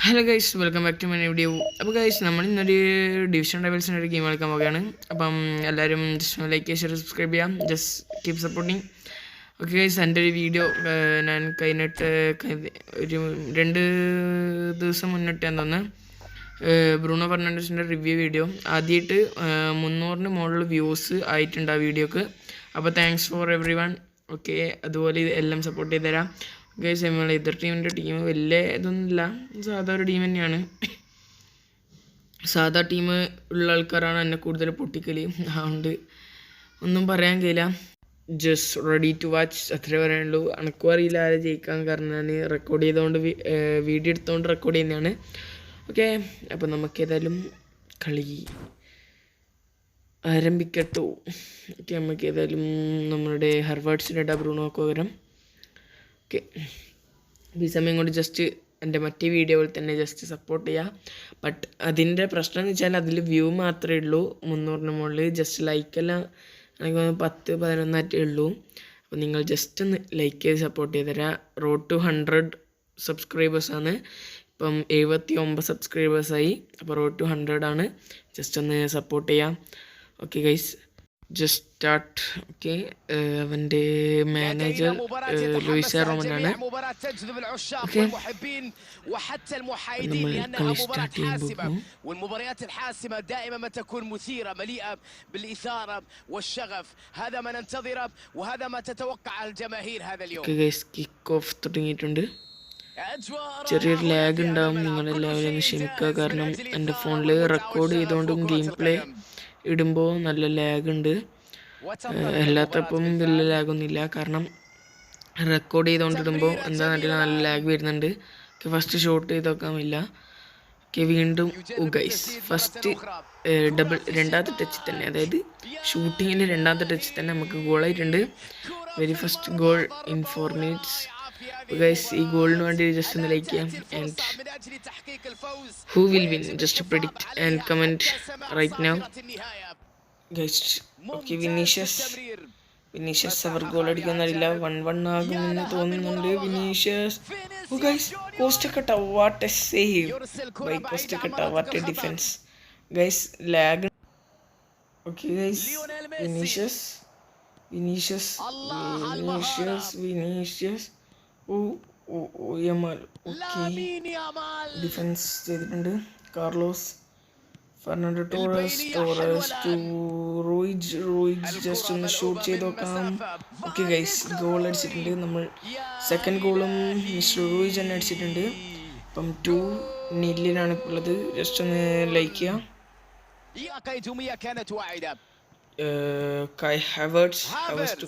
Hello guys, welcome back to my video. അപ്പോൾ guys, നമ്മൾ ഇന്നൊരു ഡിവിഷൻ റൈവൽസിൻ്റെ ഒരു ഗെയിം കളിക്കാൻ പോവുകയാണ്. അപ്പം എല്ലാവരും ജസ്റ്റ് ലൈക്ക് ഷെയർ സബ്സ്ക്രൈബ് ചെയ്യാം. Just keep supporting. Okay guys, എൻ്റെ ഒരു വീഡിയോ ഞാൻ ഒരു 2 ദിവസം മുന്നിട്ട് തോന്നുന്നു ബ്രൂണോ ഫെർണാണ്ടസിൻ്റെ റിവ്യൂ വീഡിയോ ആദ്യമായിട്ട് 300 മുകളിൽ വ്യൂസ് ആയിട്ടുണ്ട് ആ വീഡിയോക്ക്. അപ്പോൾ thanks for every one. Okay, അതുപോലെ എല്ലാം സപ്പോർട്ട് ചെയ്ത് തരാം ഗൈസ്. നമ്മൾ എതിർ ടീമിൻ്റെ ടീം വലിയ ഇതൊന്നുമില്ല, സാധാ ഒരു ടീം തന്നെയാണ്. സാധാ ടീം ഉള്ള ആൾക്കാരാണ് എന്നെ കൂടുതൽ പൊട്ടിക്കല്, അതുകൊണ്ട് ഒന്നും പറയാൻ കഴിയില്ല. ജസ്റ്റ് റെഡി ടു വാച്ച് അത്രേ പറയാനുള്ളൂ. എനക്കും അറിയില്ല ആരെ ജയിക്കാൻ, കാരണം ഞാൻ റെക്കോർഡ് ചെയ്തുകൊണ്ട് വീഡിയോ എടുത്തുകൊണ്ട് റെക്കോർഡ് ചെയ്യുന്നതാണ്. ഓക്കെ, അപ്പോൾ നമുക്ക് ഏതായാലും കളി ആരംഭിക്കട്ടോ. ഓക്കെ, നമുക്ക് ഏതായാലും നമ്മളുടെ ഹർവാർഡ്സിൻ്റെ ബ്രൂണോക്ക് പകരം. ഓക്കെ, ഈ സമയം കൊണ്ട് ജസ്റ്റ് എൻ്റെ മറ്റേ വീഡിയോയിൽ തന്നെ ജസ്റ്റ് സപ്പോർട്ട് ചെയ്യുക. ബട്ട് അതിൻ്റെ പ്രശ്നം എന്ന് വെച്ചാൽ അതിൽ വ്യൂ മാത്രമേ ഉള്ളൂ 300 മുകളിൽ. ജസ്റ്റ് ലൈക്കെല്ലാം എനിക്ക് 10-11 ഉള്ളൂ. അപ്പോൾ നിങ്ങൾ ജസ്റ്റ് ഒന്ന് ലൈക്ക് ചെയ്ത് സപ്പോർട്ട് ചെയ്ത് തരാം. റോഡ് ടു 100 സബ്സ്ക്രൈബേഴ്സാണ്. ഇപ്പം 79 സബ്സ്ക്രൈബേഴ്സായി. അപ്പോൾ റോഡ് ടു 100 ആണ്. ജസ്റ്റ് ഒന്ന് സപ്പോർട്ട് ചെയ്യാം. Okay guys, just start. Okay, അവൻ്റെ മാനേജർ ലൂയിസ് റോമനാണ്. ഓക്കെ, നമ്മൾ കളി സ്റ്റാർട്ട് ചെയ്യുമ്പോൾ والمباريات الحاسمة دائما ما تكون مثيرة مليئة بالإثارة والشغف. هذا ما ننتظره وهذا ما تتوقع الجماهير هذا اليوم. ഓക്കെ ഗൈസ്, കിക്ക് ഓഫ് തുടങ്ങിയിട്ടുണ്ട്. ചെറിയൊരു ലാഗ് ഉണ്ടാവും, നിങ്ങളെല്ലാവരും ക്ഷമിക്കുക. കാരണം എൻ്റെ ഫോണിൽ റെക്കോർഡ് ചെയ്തുകൊണ്ടും ഗെയിം പ്ലേ ഇടുമ്പോൾ നല്ല ലാഗ് ഉണ്ട്. എല്ലാത്തപ്പം വലിയ ലാഗൊന്നുമില്ല, കാരണം റെക്കോർഡ് ചെയ്തുകൊണ്ടിടുമ്പോൾ എന്താണെന്നറിയില്ല, നല്ല ലാഗ് വരുന്നുണ്ട്. ഫസ്റ്റ് ഷോട്ട് ചെയ്ത് നോക്കാമില്ല. ഓക്കെ, വീണ്ടും ഗൈസ് ഫസ്റ്റ് രണ്ടാമത്തെ ടച്ച് തന്നെ, അതായത് ഷൂട്ടിങ്ങിൻ്റെ രണ്ടാമത്തെ ടച്ച് തന്നെ നമുക്ക് ഗോളായിട്ടുണ്ട്. Very first goal in 4 minutes. Guys, ഈ ഗോളിന് വേണ്ടി ജസ്റ്റ് ഒന്ന് ലൈക്ക് ചെയ്യാം. And who will win just predict and comment right now guys. Okay, Vinicius അവർ ഗോൾ അടിക്കാന്നറിയില്ല. 1-1 ആകുമെന്ന് തോന്നുന്നുണ്ട്. Vinicius, oh guys, Costacurta, what a save by Costacurta, what a defence guys. Lag. Okay guys, Vinicius oh Yamal. Okay, defence ചെയ്തിട്ടുണ്ട്. Carlos, Fernando Torres to Ruiz just ഒന്ന് shoot ചെയ്ത് നോക്കാം. Okay guys, goal അടിച്ചിട്ടുണ്ട്. നമ്മൾ second ഗോളും mister റൂയിജ് തന്നെ അടിച്ചിട്ടുണ്ട്. അപ്പം 2-0 ഇപ്പോൾ ഉള്ളത്. ജസ്റ്റ് ഒന്ന് ലൈക്ക് ചെയ്യാം. Kai Havertz to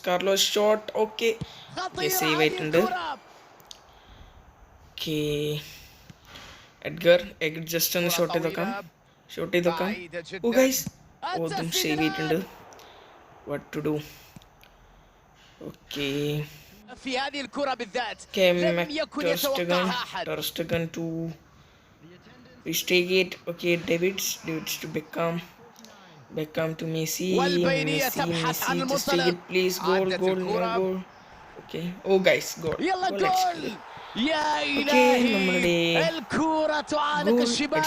Carlos shot. Okay, save ആയിട്ടുണ്ട്. ഓക്കെ, എഡ്ഗർ ജസ്റ്റ് ഒന്ന് ഷോട്ട് ചെയ്ത് നോക്കാം. ഓ ഗൈസ്, അതും സേവ് ചെയ്തിട്ടുണ്ട്. What to do. Okay, Ter Stegen to റിസ്റ്റേഗേറ്റ്. Okay, Davids to Beckham to Messi just take it please. Goal, no goal. Okay, oh guys, goal. Okay, നമ്മളുടെ الكرة تعانق الشباك.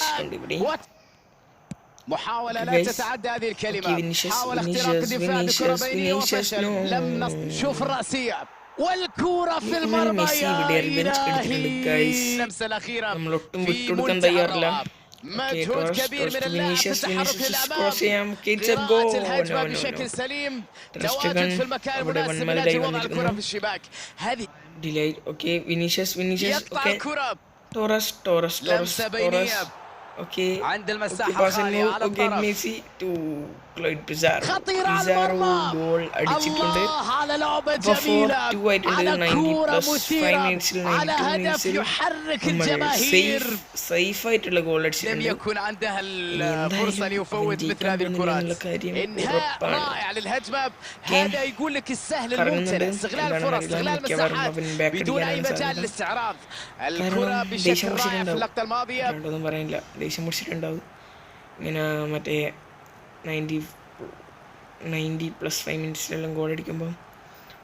محاولة لا تتعدى هذه الكلمة. حاول اختراق الدفاع بكرة بينية وفشل. لم نشوف الرأسية والكرة في المرمى. يا إلهي، اللمسة الأخيرة في منتهى مجهود كبير من اللاعب في التحرك للأمام. قراءة الهجمة بشكل سليم، تواجد في المكان المناسب من أجل وضع الكرة في الشباك. هذه delayed. Okay, Vinicius. يقطع Okay, الكرة. Torres. لمسة بينية Okay, عند المساحة الخالية على الطرف. Messi to Clyde Pizarro. خطيرة على المرمى. goal അടിച്ചിട്ടുണ്ട്. الله على لعبة جميلة، على كرة مثيرة، على هدف يحرك الجماهير. Safe ആയിട്ടുള്ള goal لم അടിച്ചിട്ടുണ്ട്. يكن عندها الفرصة ليفوت مثل هذه الكرات. انهاء رائع للهجمة. هذا يقول لك السهل الممتع، استغلال الفرص، استغلال المساحات بدون أي مجال للاستعراض. الكرة بشكل رائع في اللقطة الماضية. ഒന്നും പറയാനില്ല, ദേഷ്യം പിടിച്ചിട്ടുണ്ടാവും. ഇങ്ങനെ മറ്റേ 90+5 മിനിറ്റ്സിലെല്ലാം goal അടിക്കുമ്പോൾ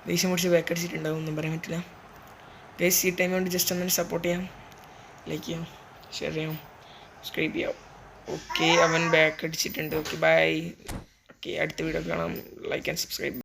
ദേഷ്യം പിടിച്ച് ബാക്ക് അടിച്ചിട്ടുണ്ടാവും, ഒന്നും പറയാൻ പറ്റില്ല. ഗൈസ്, ഈ ടൈം കൊണ്ട് ജസ്റ്റ് ഒന്നും സപ്പോർട്ട് ചെയ്യാം. ലൈക്ക് ചെയ്യാം, ഷെയർ ചെയ്യാം, സബ്സ്ക്രൈബ് ചെയ്യാം. ഓക്കെ, അവൻ ബാക്ക് അടിച്ചിട്ടുണ്ട്. Okay bye. ഓക്കെ, അടുത്ത വീഡിയോ കാണാം. Like and subscribe.